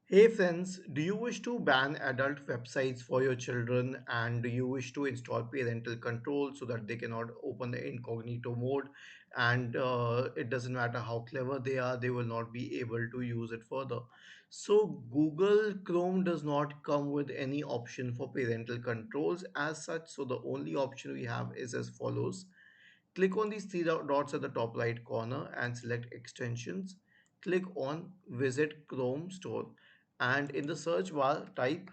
Hey friends, do you wish to ban adult websites for your children and do you wish to install parental control so that they cannot open the incognito mode and it doesn't matter how clever they are, they will not be able to use it further. So Google Chrome does not come with any option for parental controls as such. So the only option we have is as follows. Click on these three dots at the top right corner and select extensions. Click on visit Chrome store and in the search bar type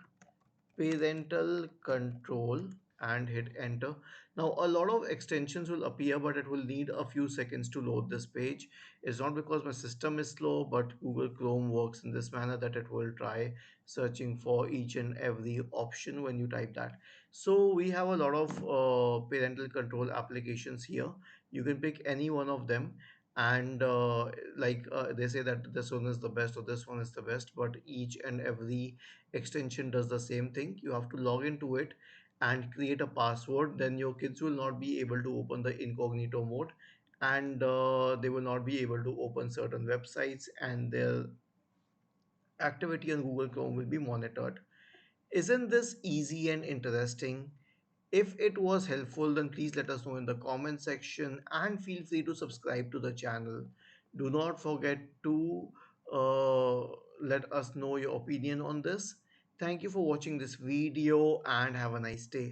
parental control and hit enter. Now a lot of extensions will appear but it will need a few seconds to load this page. It's not because my system is slow, but Google Chrome works in this manner that it will try searching for each and every option when you type that. So we have a lot of parental control applications here. You can pick any one of them and they say that this one is the best or this one is the best, but each and every extension does the same thing. You have to log into it and create a password. Then your kids will not be able to open the incognito mode and they will not be able to open certain websites and their activity on Google Chrome will be monitored. Isn't this easy and interesting? If it was helpful, then please let us know in the comment section and feel free to subscribe to the channel. Do not forget to uh, let us know your opinion on this. Thank you for watching this video and have a nice day.